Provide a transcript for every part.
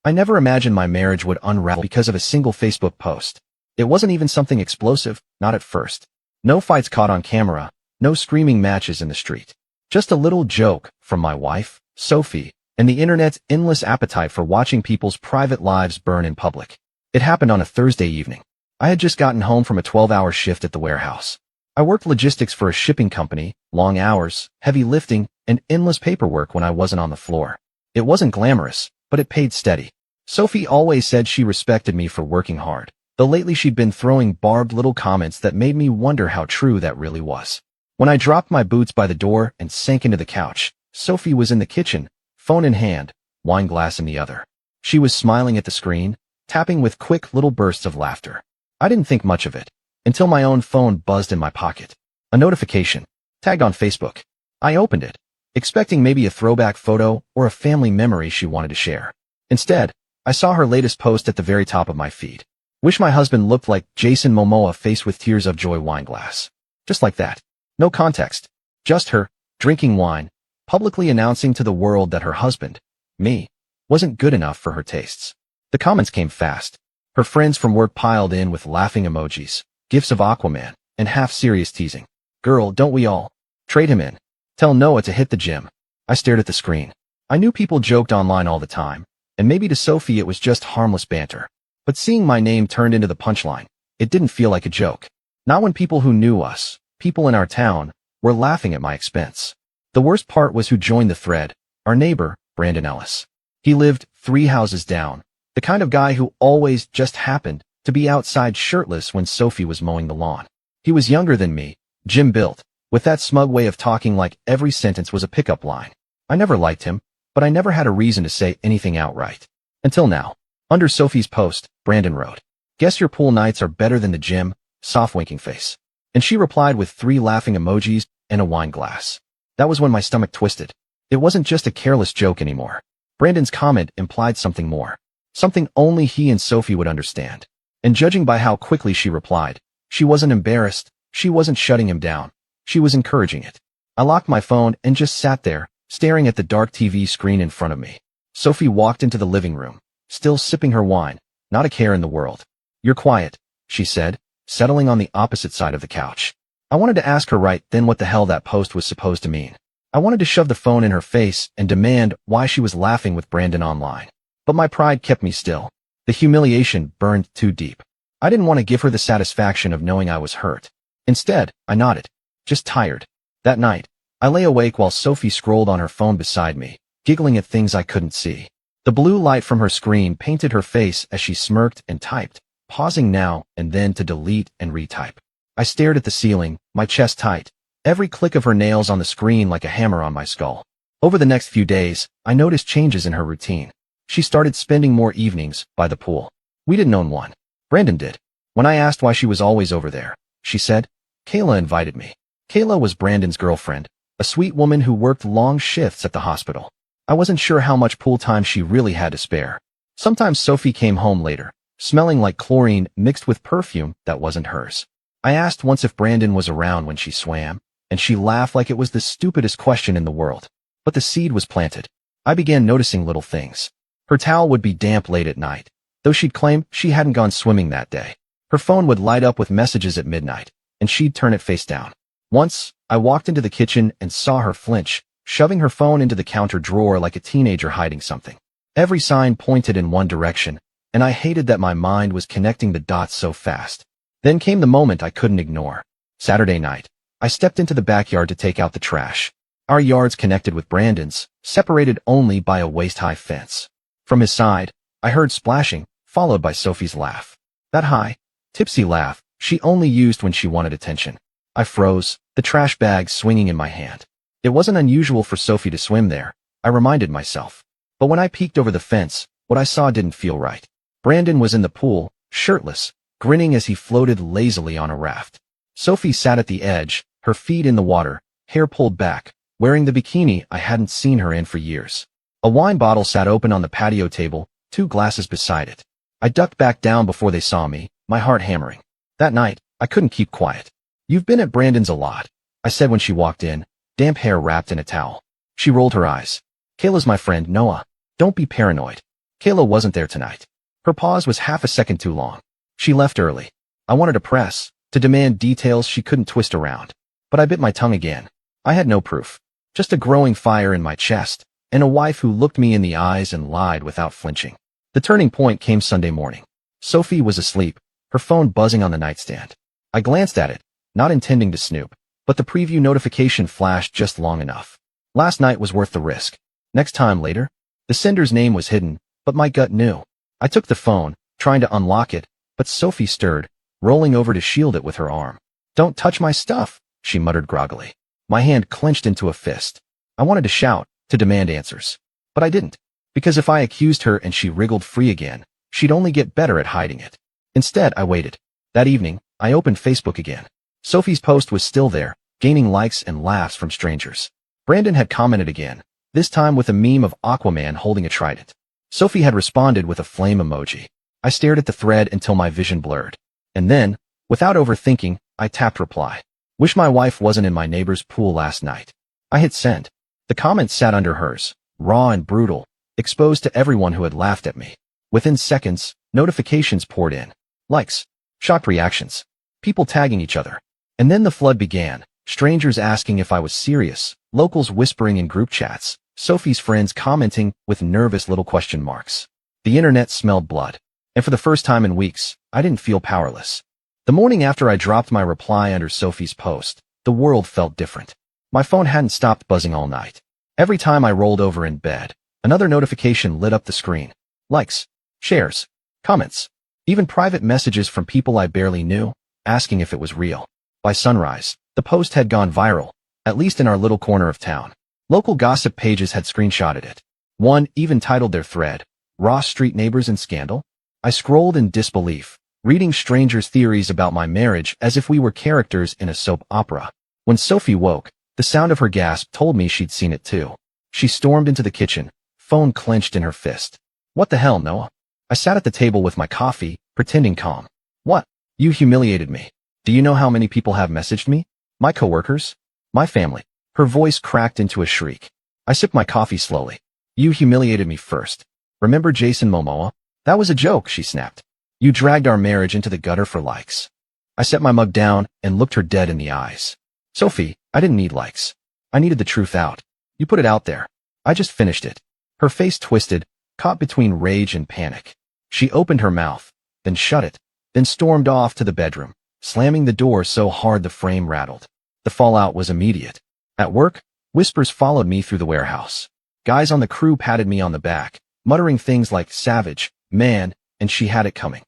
I never imagined my marriage would unravel because of a single Facebook post. It wasn't even something explosive, not at first. No fights caught on camera, no screaming matches in the street. Just a little joke from my wife, Sophie, and the internet's endless appetite for watching people's private lives burn in public. It happened on a Thursday evening. I had just gotten home from a 12-hour shift at the warehouse. I worked logistics for a shipping company, long hours, heavy lifting, and endless paperwork when I wasn't on the floor. It wasn't glamorous, but it paid steady. Sophie always said she respected me for working hard, though lately she'd been throwing barbed little comments that made me wonder how true that really was. When I dropped my boots by the door and sank into the couch, Sophie was in the kitchen, phone in hand, wine glass in the other. She was smiling at the screen, tapping with quick little bursts of laughter. I didn't think much of it, until my own phone buzzed in my pocket. A notification, tagged on Facebook. I opened it, expecting maybe a throwback photo or a family memory she wanted to share. Instead, I saw her latest post at the very top of my feed. Wish my husband looked like Jason Momoa faced with tears of joy wine glass. Just like that. No context. Just her, drinking wine, publicly announcing to the world that her husband, me, wasn't good enough for her tastes. The comments came fast. Her friends from work piled in with laughing emojis, gifs of Aquaman, and half-serious teasing. Girl, don't we all? Trade him in. Tell Noah to hit the gym. I stared at the screen. I knew people joked online all the time, and maybe to Sophie it was just harmless banter. But seeing my name turned into the punchline, it didn't feel like a joke. Not when people who knew us, people in our town, were laughing at my expense. The worst part was who joined the thread, our neighbor, Brandon Ellis. He lived 3 houses down, the kind of guy who always just happened to be outside shirtless when Sophie was mowing the lawn. He was younger than me, gym-built, with that smug way of talking like every sentence was a pickup line. I never liked him, but I never had a reason to say anything outright. Until now. Under Sophie's post, Brandon wrote, "Guess your pool nights are better than the gym, soft winking face." And she replied with 3 laughing emojis and a wine glass. That was when my stomach twisted. It wasn't just a careless joke anymore. Brandon's comment implied something more. Something only he and Sophie would understand. And judging by how quickly she replied, she wasn't embarrassed, she wasn't shutting him down. She was encouraging it. I locked my phone and just sat there, staring at the dark TV screen in front of me. Sophie walked into the living room, still sipping her wine, not a care in the world. "You're quiet," she said, settling on the opposite side of the couch. I wanted to ask her right then what the hell that post was supposed to mean. I wanted to shove the phone in her face and demand why she was laughing with Brandon online. But my pride kept me still. The humiliation burned too deep. I didn't want to give her the satisfaction of knowing I was hurt. Instead, I nodded, just tired. That night, I lay awake while Sophie scrolled on her phone beside me, giggling at things I couldn't see. The blue light from her screen painted her face as she smirked and typed, pausing now and then to delete and retype. I stared at the ceiling, my chest tight, every click of her nails on the screen like a hammer on my skull. Over the next few days, I noticed changes in her routine. She started spending more evenings by the pool. We didn't own one. Brandon did. When I asked why she was always over there, she said, "Kayla invited me." Kayla was Brandon's girlfriend, a sweet woman who worked long shifts at the hospital. I wasn't sure how much pool time she really had to spare. Sometimes Sophie came home later, smelling like chlorine mixed with perfume that wasn't hers. I asked once if Brandon was around when she swam, and she laughed like it was the stupidest question in the world. But the seed was planted. I began noticing little things. Her towel would be damp late at night, though she'd claim she hadn't gone swimming that day. Her phone would light up with messages at midnight, and she'd turn it face down. Once, I walked into the kitchen and saw her flinch, shoving her phone into the counter drawer like a teenager hiding something. Every sign pointed in one direction, and I hated that my mind was connecting the dots so fast. Then came the moment I couldn't ignore. Saturday night, I stepped into the backyard to take out the trash. Our yards connected with Brandon's, separated only by a waist-high fence. From his side, I heard splashing, followed by Sophie's laugh. That high, tipsy laugh she only used when she wanted attention. I froze, the trash bag swinging in my hand. It wasn't unusual for Sophie to swim there, I reminded myself. But when I peeked over the fence, what I saw didn't feel right. Brandon was in the pool, shirtless, grinning as he floated lazily on a raft. Sophie sat at the edge, her feet in the water, hair pulled back, wearing the bikini I hadn't seen her in for years. A wine bottle sat open on the patio table, 2 glasses beside it. I ducked back down before they saw me, my heart hammering. That night, I couldn't keep quiet. "You've been at Brandon's a lot," I said when she walked in, damp hair wrapped in a towel. She rolled her eyes. "Kayla's my friend, Noah. Don't be paranoid." Kayla wasn't there tonight. Her pause was half a second too long. She left early. I wanted to press, to demand details she couldn't twist around. But I bit my tongue again. I had no proof. Just a growing fire in my chest, and a wife who looked me in the eyes and lied without flinching. The turning point came Sunday morning. Sophie was asleep, her phone buzzing on the nightstand. I glanced at it, not intending to snoop, but the preview notification flashed just long enough. Last night was worth the risk. Next time later, the sender's name was hidden, but my gut knew. I took the phone, trying to unlock it, but Sophie stirred, rolling over to shield it with her arm. "Don't touch my stuff," she muttered groggily. My hand clenched into a fist. I wanted to shout, to demand answers. But I didn't. Because if I accused her and she wriggled free again, she'd only get better at hiding it. Instead, I waited. That evening, I opened Facebook again. Sophie's post was still there, gaining likes and laughs from strangers. Brandon had commented again, this time with a meme of Aquaman holding a trident. Sophie had responded with a flame emoji. I stared at the thread until my vision blurred. And then, without overthinking, I tapped reply. "Wish my wife wasn't in my neighbor's pool last night." I hit send. The comment sat under hers, raw and brutal, exposed to everyone who had laughed at me. Within seconds, notifications poured in. Likes. Shocked reactions. People tagging each other. And then the flood began, strangers asking if I was serious, locals whispering in group chats, Sophie's friends commenting with nervous little question marks. The internet smelled blood. And for the first time in weeks, I didn't feel powerless. The morning after I dropped my reply under Sophie's post, the world felt different. My phone hadn't stopped buzzing all night. Every time I rolled over in bed, another notification lit up the screen. Likes, shares, comments, even private messages from people I barely knew, asking if it was real. By sunrise, the post had gone viral, at least in our little corner of town. Local gossip pages had screenshotted it. One even titled their thread, "Ross Street Neighbors and Scandal." I scrolled in disbelief, reading strangers' theories about my marriage as if we were characters in a soap opera. When Sophie woke, the sound of her gasp told me she'd seen it too. She stormed into the kitchen, phone clenched in her fist. "What the hell, Noah?" I sat at the table with my coffee, pretending calm. "What? You humiliated me. Do you know how many people have messaged me? My coworkers? My family." Her voice cracked into a shriek. I sipped my coffee slowly. "You humiliated me first. Remember Jason Momoa? That was a joke," she snapped. "You dragged our marriage into the gutter for likes." I set my mug down and looked her dead in the eyes. "Sophie, I didn't need likes. I needed the truth out. You put it out there. I just finished it." Her face twisted, caught between rage and panic. She opened her mouth, then shut it, then stormed off to the bedroom, slamming the door so hard the frame rattled. The fallout was immediate. At work, whispers followed me through the warehouse. Guys on the crew patted me on the back, muttering things like "savage," "man," and "she had it coming."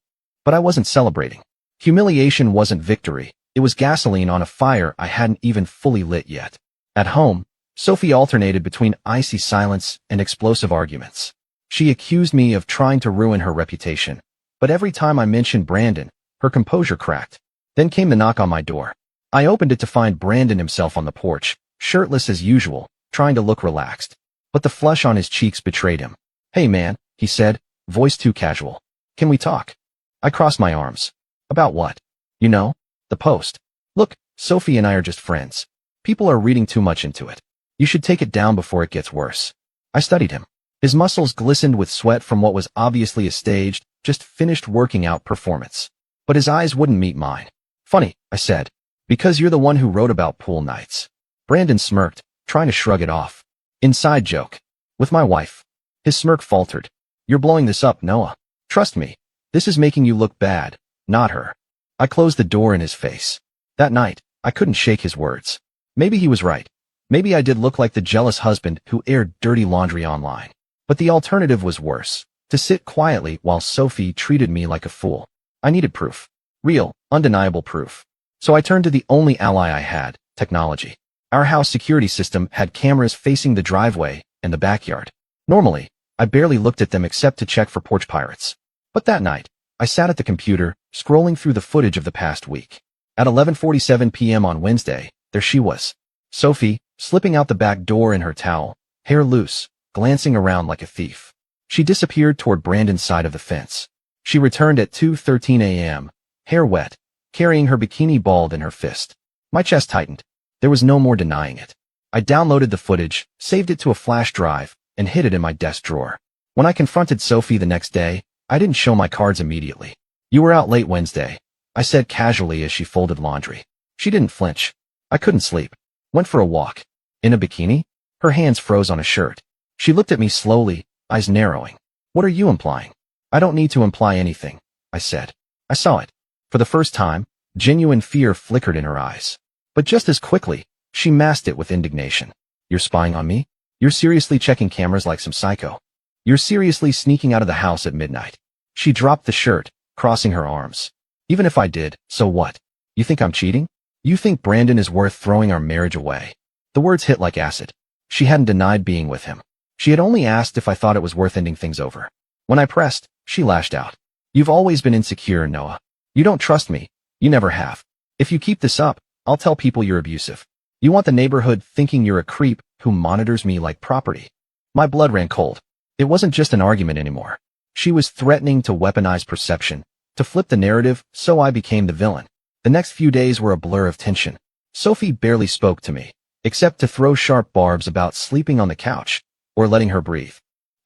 But I wasn't celebrating. Humiliation wasn't victory. It was gasoline on a fire I hadn't even fully lit yet. At home, Sophie alternated between icy silence and explosive arguments. She accused me of trying to ruin her reputation, but every time I mentioned Brandon, her composure cracked. Then came the knock on my door. I opened it to find Brandon himself on the porch, shirtless as usual, trying to look relaxed. But the flush on his cheeks betrayed him. "Hey man," he said, voice too casual. "Can we talk?" I crossed my arms. "About what?" "You know, the post. Look, Sophie and I are just friends. People are reading too much into it. You should take it down before it gets worse." I studied him. His muscles glistened with sweat from what was obviously a staged, just finished working out performance. But his eyes wouldn't meet mine. "Funny," I said. "Because you're the one who wrote about pool nights." Brandon smirked, trying to shrug it off. "Inside joke. With my wife." His smirk faltered. "You're blowing this up, Noah. Trust me. This is making you look bad, not her." I closed the door in his face. That night, I couldn't shake his words. Maybe he was right. Maybe I did look like the jealous husband who aired dirty laundry online. But the alternative was worse. To sit quietly while Sophie treated me like a fool. I needed proof. Real, undeniable proof. So I turned to the only ally I had, technology. Our house security system had cameras facing the driveway and the backyard. Normally, I barely looked at them except to check for porch pirates. But that night, I sat at the computer, scrolling through the footage of the past week. At 11:47 p.m. on Wednesday, there she was. Sophie, slipping out the back door in her towel, hair loose, glancing around like a thief. She disappeared toward Brandon's side of the fence. She returned at 2:13 a.m., hair wet, carrying her bikini balled in her fist. My chest tightened. There was no more denying it. I downloaded the footage, saved it to a flash drive, and hid it in my desk drawer. When I confronted Sophie the next day, I didn't show my cards immediately. You were out late Wednesday, I said casually as she folded laundry. She didn't flinch. I couldn't sleep. Went for a walk. In a bikini? Her hands froze on a shirt. She looked at me slowly, eyes narrowing. What are you implying? I don't need to imply anything, I said. I saw it. For the first time, genuine fear flickered in her eyes. But just as quickly, she masked it with indignation. You're spying on me? You're seriously checking cameras like some psycho? You're seriously sneaking out of the house at midnight? She dropped the shirt, crossing her arms. Even if I did, so what? You think I'm cheating? You think Brandon is worth throwing our marriage away? The words hit like acid. She hadn't denied being with him. She had only asked if I thought it was worth ending things over. When I pressed, she lashed out. You've always been insecure, Noah. You don't trust me. You never have. If you keep this up, I'll tell people you're abusive. You want the neighborhood thinking you're a creep who monitors me like property. My blood ran cold. It wasn't just an argument anymore. She was threatening to weaponize perception, to flip the narrative, so I became the villain. The next few days were a blur of tension. Sophie barely spoke to me, except to throw sharp barbs about sleeping on the couch, or letting her breathe.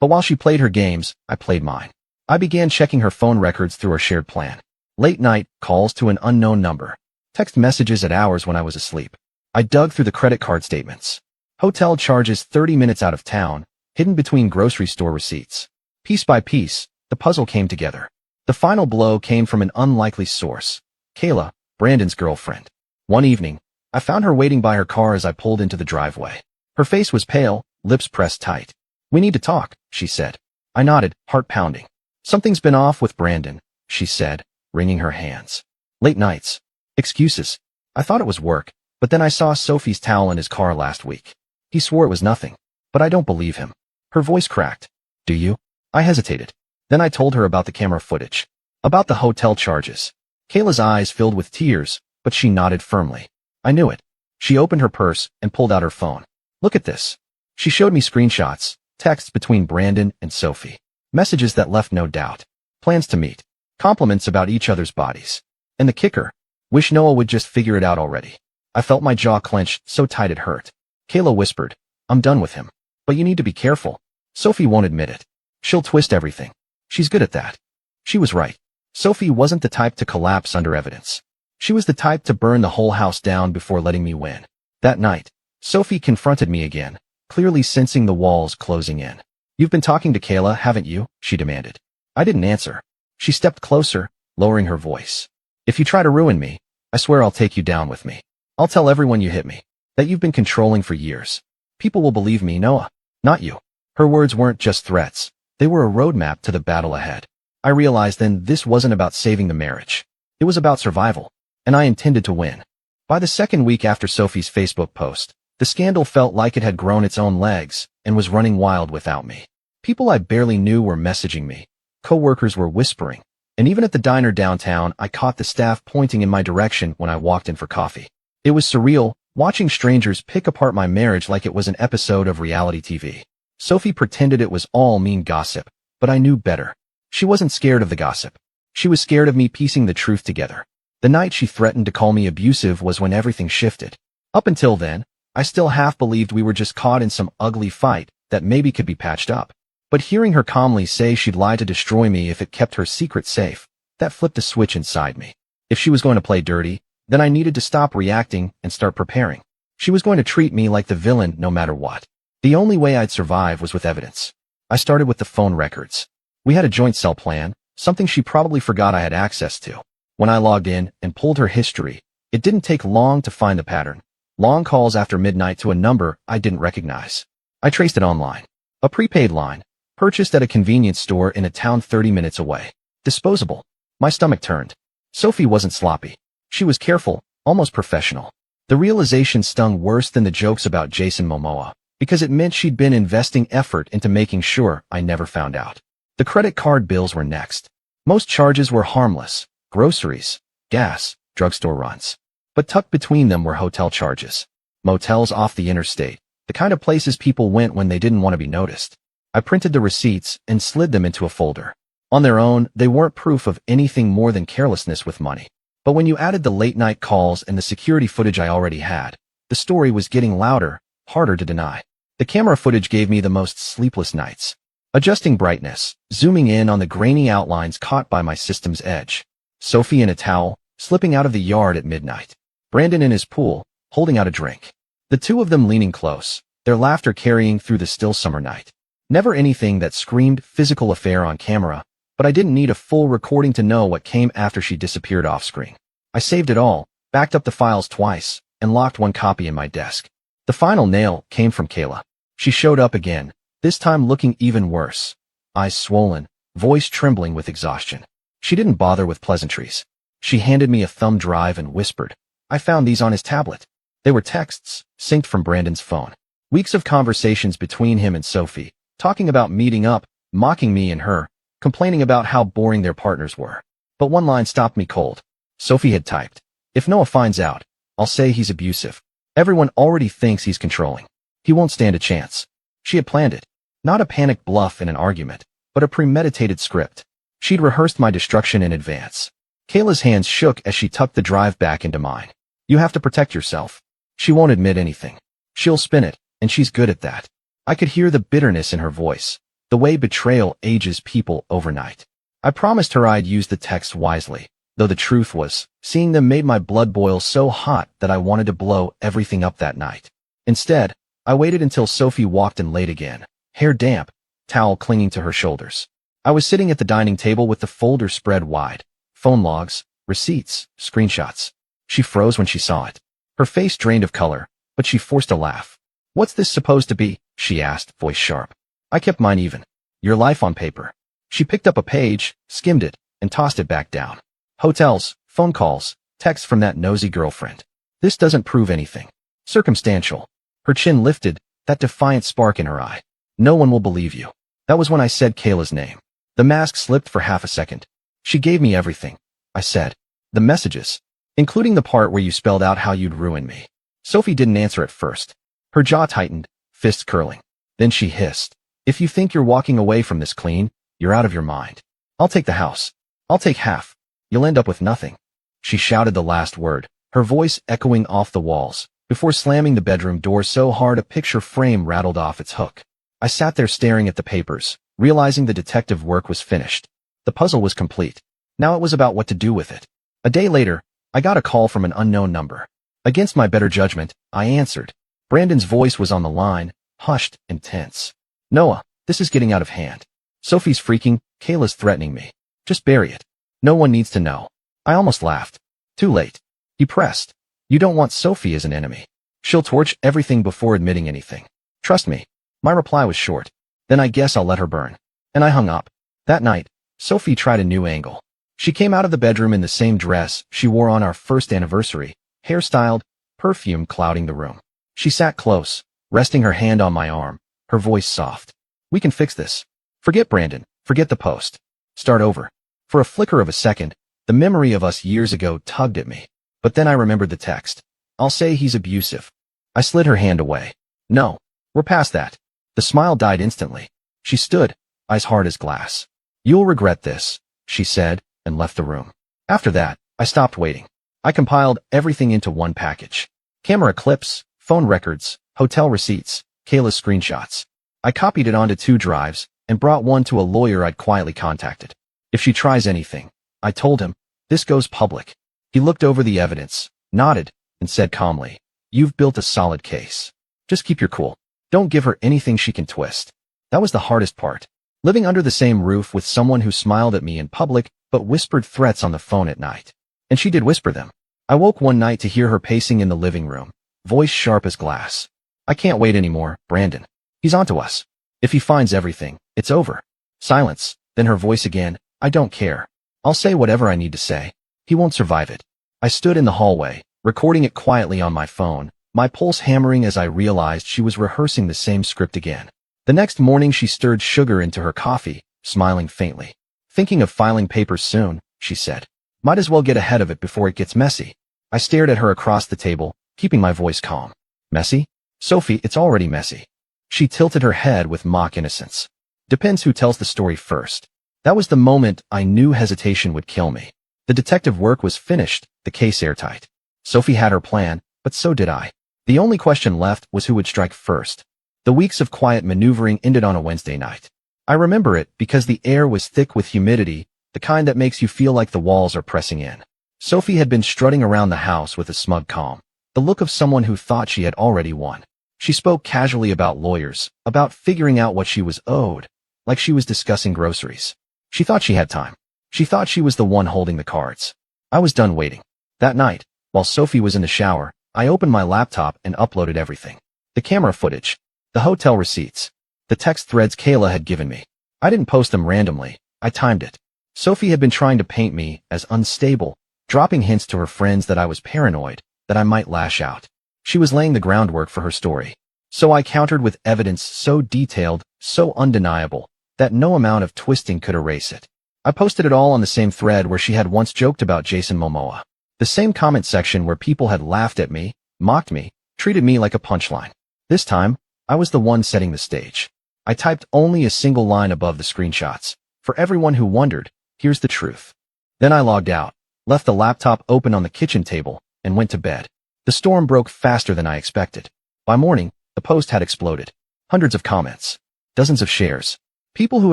But while she played her games, I played mine. I began checking her phone records through our shared plan. Late night, calls to an unknown number. Text messages at hours when I was asleep. I dug through the credit card statements. Hotel charges 30 minutes out of town, hidden between grocery store receipts. Piece by piece, the puzzle came together. The final blow came from an unlikely source. Kayla, Brandon's girlfriend. One evening, I found her waiting by her car as I pulled into the driveway. Her face was pale, lips pressed tight. We need to talk, she said. I nodded, heart pounding. Something's been off with Brandon, she said, wringing her hands. Late nights. Excuses. I thought it was work, but then I saw Sophie's towel in his car last week. He swore it was nothing, but I don't believe him. Her voice cracked. Do you? I hesitated. Then I told her about the camera footage. About the hotel charges. Kayla's eyes filled with tears, but she nodded firmly. I knew it. She opened her purse and pulled out her phone. Look at this. She showed me screenshots, texts between Brandon and Sophie. Messages that left no doubt. Plans to meet. Compliments about each other's bodies. And the kicker. Wish Noah would just figure it out already. I felt my jaw clenched so tight it hurt. Kayla whispered, I'm done with him. But you need to be careful. Sophie won't admit it. She'll twist everything. She's good at that. She was right. Sophie wasn't the type to collapse under evidence. She was the type to burn the whole house down before letting me win. That night, Sophie confronted me again, clearly sensing the walls closing in. You've been talking to Kayla, haven't you? She demanded. I didn't answer. She stepped closer, lowering her voice. If you try to ruin me, I swear I'll take you down with me. I'll tell everyone you hit me, that you've been controlling for years. People will believe me, Noah, not you. Her words weren't just threats. They were a roadmap to the battle ahead. I realized then this wasn't about saving the marriage. It was about survival, and I intended to win. By the second week after Sophie's Facebook post, the scandal felt like it had grown its own legs and was running wild without me. People I barely knew were messaging me. Coworkers were whispering. And even at the diner downtown, I caught the staff pointing in my direction when I walked in for coffee. It was surreal, watching strangers pick apart my marriage like it was an episode of reality TV. Sophie pretended it was all mean gossip, but I knew better. She wasn't scared of the gossip. She was scared of me piecing the truth together. The night she threatened to call me abusive was when everything shifted. Up until then, I still half believed we were just caught in some ugly fight that maybe could be patched up. But hearing her calmly say she'd lie to destroy me if it kept her secret safe, that flipped a switch inside me. If she was going to play dirty, then I needed to stop reacting and start preparing. She was going to treat me like the villain no matter what. The only way I'd survive was with evidence. I started with the phone records. We had a joint cell plan, something she probably forgot I had access to. When I logged in and pulled her history, it didn't take long to find the pattern. Long calls after midnight to a number I didn't recognize. I traced it online. A prepaid line, purchased at a convenience store in a town 30 minutes away. Disposable. My stomach turned. Sophie wasn't sloppy. She was careful, almost professional. The realization stung worse than the jokes about Jason Momoa, because it meant she'd been investing effort into making sure I never found out. The credit card bills were next. Most charges were harmless. Groceries, gas, drugstore runs. But tucked between them were hotel charges. Motels off the interstate, the kind of places people went when they didn't want to be noticed. I printed the receipts and slid them into a folder. On their own, they weren't proof of anything more than carelessness with money. But when you added the late-night calls and the security footage I already had, the story was getting louder, harder to deny. The camera footage gave me the most sleepless nights. adjusting brightness, zooming in on the grainy outlines caught by my system's edge. Sophie in a towel, slipping out of the yard at midnight. Brandon in his pool, holding out a drink. The two of them leaning close, their laughter carrying through the still summer night. Never anything that screamed physical affair on camera, but I didn't need a full recording to know what came after she disappeared off screen. I saved it all, backed up the files twice, and locked one copy in my desk. The final nail came from Kayla. She showed up again, this time looking even worse. Eyes swollen, voice trembling with exhaustion. She didn't bother with pleasantries. She handed me a thumb drive and whispered, "I found these on his tablet." They were texts, synced from Brandon's phone. Weeks of conversations between him and Sophie, talking about meeting up, mocking me and her, complaining about how boring their partners were. But one line stopped me cold. Sophie had typed, "If Noah finds out, I'll say he's abusive. Everyone already thinks he's controlling. He won't stand a chance." She had planned it. Not a panicked bluff in an argument, but a premeditated script. She'd rehearsed my destruction in advance. Kayla's hands shook as she tucked the drive back into mine. "You have to protect yourself. She won't admit anything. She'll spin it, and she's good at that." I could hear the bitterness in her voice, the way betrayal ages people overnight. I promised her I'd use the text wisely, though the truth was, seeing them made my blood boil so hot that I wanted to blow everything up that night. Instead, I waited until Sophie walked in late again, hair damp, towel clinging to her shoulders. I was sitting at the dining table with the folder spread wide, phone logs, receipts, screenshots. She froze when she saw it. Her face drained of color, but she forced a laugh. "What's this supposed to be?" she asked, voice sharp. I kept mine even. "Your life on paper." She picked up a page, skimmed it, and tossed it back down. "Hotels, phone calls, texts from that nosy girlfriend. This doesn't prove anything. Circumstantial." Her chin lifted, that defiant spark in her eye. "No one will believe you." That was when I said Kayla's name. The mask slipped for half a second. "She gave me everything," I said. "The messages, including the part where you spelled out how you'd ruin me." Sophie didn't answer at first. Her jaw tightened, fists curling. Then she hissed, "If you think you're walking away from this clean, you're out of your mind. I'll take the house. I'll take half. You'll end up with nothing." She shouted the last word, her voice echoing off the walls, before slamming the bedroom door so hard a picture frame rattled off its hook. I sat there staring at the papers, realizing the detective work was finished. The puzzle was complete. Now it was about what to do with it. A day later, I got a call from an unknown number. Against my better judgment, I answered. Brandon's voice was on the line, hushed and tense. "Noah, this is getting out of hand. Sophie's freaking, Kayla's threatening me. Just bury it. No one needs to know." I almost laughed. "Too late." He pressed. "You don't want Sophie as an enemy. She'll torch everything before admitting anything. Trust me." My reply was short. "Then I guess I'll let her burn." And I hung up. That night, Sophie tried a new angle. She came out of the bedroom in the same dress she wore on our first anniversary, hairstyled, perfume clouding the room. She sat close, resting her hand on my arm, her voice soft. "We can fix this. Forget Brandon, forget the post. Start over." For a flicker of a second, the memory of us years ago tugged at me. But then I remembered the text. "I'll say he's abusive." I slid her hand away. "No, we're past that." The smile died instantly. She stood, eyes hard as glass. "You'll regret this," she said, and left the room. After that, I stopped waiting. I compiled everything into one package. Camera clips, phone records, hotel receipts, Kayla's screenshots. I copied it onto 2 drives and brought one to a lawyer I'd quietly contacted. "If she tries anything," I told him, "this goes public." He looked over the evidence, nodded, and said calmly, "You've built a solid case. Just keep your cool. Don't give her anything she can twist." That was the hardest part. Living under the same roof with someone who smiled at me in public but whispered threats on the phone at night. And she did whisper them. I woke one night to hear her pacing in the living room, voice sharp as glass. "I can't wait anymore, Brandon. He's onto us. If he finds everything, it's over." Silence, then her voice again, "I don't care. I'll say whatever I need to say. He won't survive it." I stood in the hallway, recording it quietly on my phone, my pulse hammering as I realized she was rehearsing the same script again. The next morning she stirred sugar into her coffee, smiling faintly. "Thinking of filing papers soon," she said. "Might as well get ahead of it before it gets messy." I stared at her across the table, keeping my voice calm. "Messy? Sophie, it's already messy." She tilted her head with mock innocence. "Depends who tells the story first." That was the moment I knew hesitation would kill me. The detective work was finished, the case airtight. Sophie had her plan, but so did I. The only question left was who would strike first. The weeks of quiet maneuvering ended on a Wednesday night. I remember it because the air was thick with humidity, the kind that makes you feel like the walls are pressing in. Sophie had been strutting around the house with a smug calm, the look of someone who thought she had already won. She spoke casually about lawyers, about figuring out what she was owed, like she was discussing groceries. She thought she had time. She thought she was the one holding the cards. I was done waiting. That night, while Sophie was in the shower, I opened my laptop and uploaded everything. The camera footage, the hotel receipts, the text threads Kayla had given me. I didn't post them randomly. I timed it. Sophie had been trying to paint me as unstable, dropping hints to her friends that I was paranoid, that I might lash out. She was laying the groundwork for her story. So I countered with evidence so detailed, so undeniable, that no amount of twisting could erase it. I posted it all on the same thread where she had once joked about Jason Momoa. The same comment section where people had laughed at me, mocked me, treated me like a punchline. This time, I was the one setting the stage. I typed only a single line above the screenshots. For everyone who wondered, here's the truth. Then I logged out, left the laptop open on the kitchen table, and went to bed. The storm broke faster than I expected. By morning, the post had exploded. Hundreds of comments. Dozens of shares. People who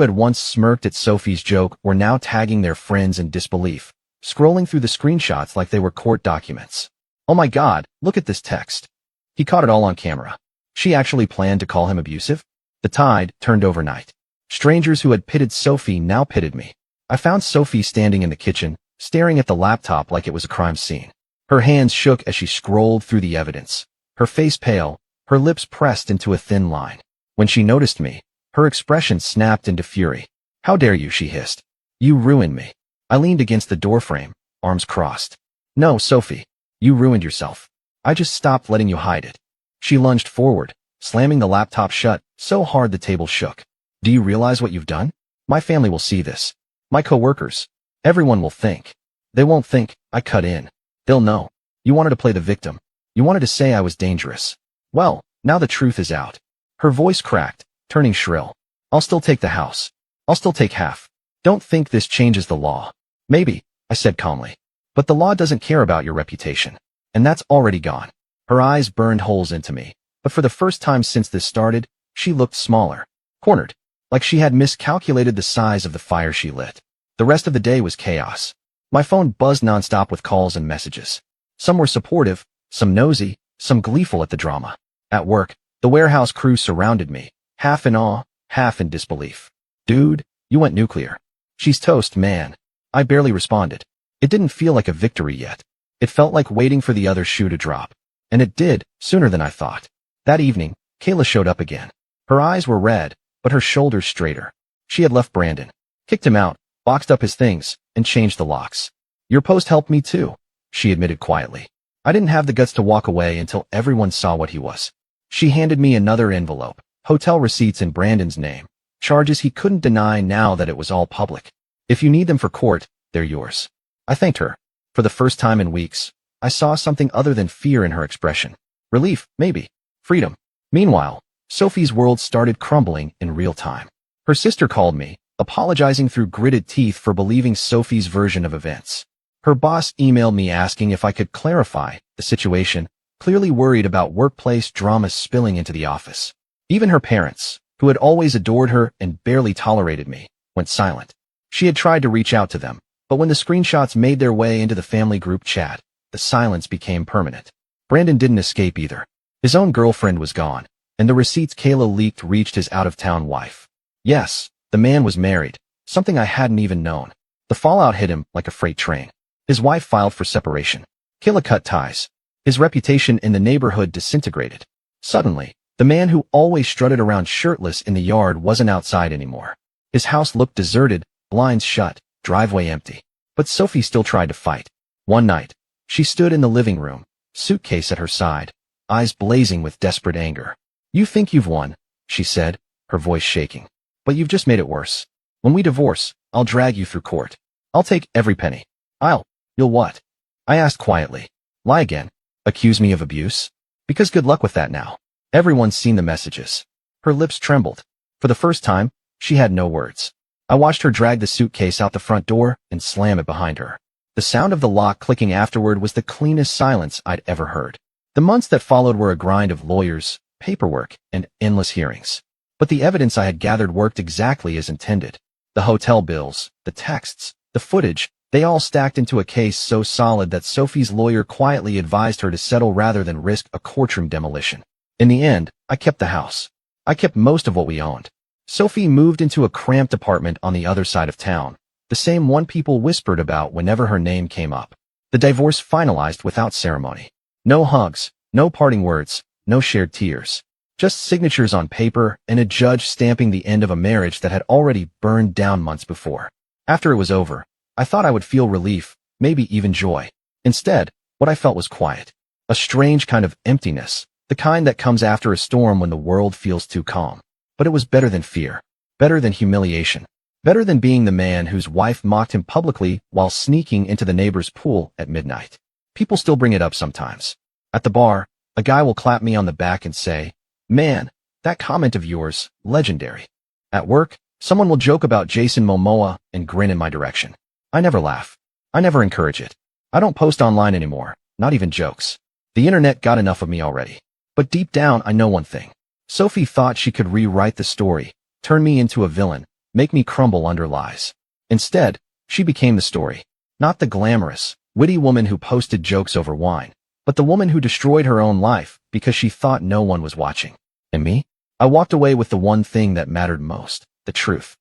had once smirked at Sophie's joke were now tagging their friends in disbelief, scrolling through the screenshots like they were court documents. Oh my God, look at this text. He caught it all on camera. She actually planned to call him abusive? The tide turned overnight. Strangers who had pitted Sophie now pitted me. I found Sophie standing in the kitchen, staring at the laptop like it was a crime scene. Her hands shook as she scrolled through the evidence. Her face pale, her lips pressed into a thin line. When she noticed me, her expression snapped into fury. How dare you, she hissed. You ruined me. I leaned against the doorframe, arms crossed. No, Sophie. You ruined yourself. I just stopped letting you hide it. She lunged forward, slamming the laptop shut so hard the table shook. Do you realize what you've done? My family will see this. My coworkers. Everyone will think. They won't think, I cut in. They'll know. You wanted to play the victim. You wanted to say I was dangerous. Well, now the truth is out. Her voice cracked, turning shrill. I'll still take the house. I'll still take half. Don't think this changes the law. Maybe, I said calmly. But the law doesn't care about your reputation. And that's already gone. Her eyes burned holes into me. But for the first time since this started, she looked smaller. Cornered. Like she had miscalculated the size of the fire she lit. The rest of the day was chaos. My phone buzzed nonstop with calls and messages. Some were supportive, some nosy, some gleeful at the drama. At work, the warehouse crew surrounded me, half in awe, half in disbelief. Dude, you went nuclear. She's toast, man. I barely responded. It didn't feel like a victory yet. It felt like waiting for the other shoe to drop. And it did, sooner than I thought. That evening, Kayla showed up again. Her eyes were red, but her shoulders straighter. She had left Brandon, kicked him out, boxed up his things, and changed the locks. Your post helped me too, she admitted quietly. I didn't have the guts to walk away until everyone saw what he was. She handed me another envelope, hotel receipts in Brandon's name, charges he couldn't deny now that it was all public. If you need them for court, they're yours. I thanked her. For the first time in weeks, I saw something other than fear in her expression. Relief, maybe. Freedom. Meanwhile, Sophie's world started crumbling in real time. Her sister called me, apologizing through gritted teeth for believing Sophie's version of events. Her boss emailed me asking if I could clarify the situation, clearly worried about workplace drama spilling into the office. Even her parents, who had always adored her and barely tolerated me, went silent. She had tried to reach out to them, but when the screenshots made their way into the family group chat, the silence became permanent. Brandon didn't escape either. His own girlfriend was gone, and the receipts Kayla leaked reached his out-of-town wife. Yes, the man was married, something I hadn't even known. The fallout hit him like a freight train. His wife filed for separation. Kayla cut ties. His reputation in the neighborhood disintegrated. Suddenly, the man who always strutted around shirtless in the yard wasn't outside anymore. His house looked deserted, blinds shut, driveway empty. But Sophie still tried to fight. One night, she stood in the living room, suitcase at her side, eyes blazing with desperate anger. You think you've won, she said, her voice shaking. But you've just made it worse. When we divorce, I'll drag you through court. I'll take every penny. You'll what? I asked quietly. Lie again. Accuse me of abuse? Because good luck with that now. Everyone's seen the messages. Her lips trembled. For the first time, she had no words. I watched her drag the suitcase out the front door and slam it behind her. The sound of the lock clicking afterward was the cleanest silence I'd ever heard. The months that followed were a grind of lawyers, paperwork, and endless hearings. But the evidence I had gathered worked exactly as intended. The hotel bills, the texts, the footage, they all stacked into a case so solid that Sophie's lawyer quietly advised her to settle rather than risk a courtroom demolition. In the end, I kept the house. I kept most of what we owned. Sophie moved into a cramped apartment on the other side of town, the same one people whispered about whenever her name came up. The divorce finalized without ceremony. No hugs, no parting words, no shared tears. Just signatures on paper and a judge stamping the end of a marriage that had already burned down months before. After it was over, I thought I would feel relief, maybe even joy. Instead, what I felt was quiet. A strange kind of emptiness, the kind that comes after a storm when the world feels too calm. But it was better than fear, better than humiliation, better than being the man whose wife mocked him publicly while sneaking into the neighbor's pool at midnight. People still bring it up sometimes. At the bar, a guy will clap me on the back and say, "Man, that comment of yours, legendary." At work, someone will joke about Jason Momoa and grin in my direction. I never laugh. I never encourage it. I don't post online anymore, not even jokes. The internet got enough of me already. But deep down, I know one thing. Sophie thought she could rewrite the story, turn me into a villain, make me crumble under lies. Instead, she became the story. Not the glamorous, witty woman who posted jokes over wine, but the woman who destroyed her own life because she thought no one was watching. And me? I walked away with the one thing that mattered most, the truth.